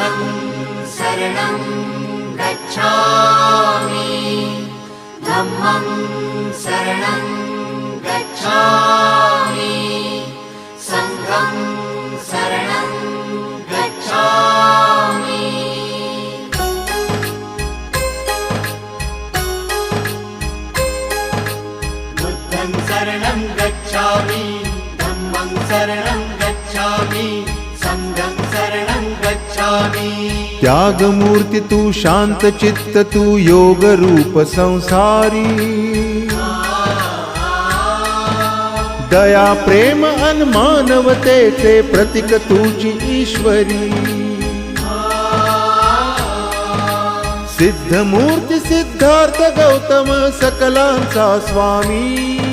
बुद्धं शरणं गच्छामि धम्मं शरणं गच्छामि संघं शरणं गच्छामि बुद्धं शरणं गच्छामि धम्मं शरणं गच्छामि संघं शरणं गच्छामि त्यागमूर्ती तू शांत चित्त तू योग रूप संसारी दया प्रेम अन मानवतेचे प्रतीक तुझी ईश्वरी सिद्धमूर्ती सिद्धार्थ गौतम सकलांचा स्वामी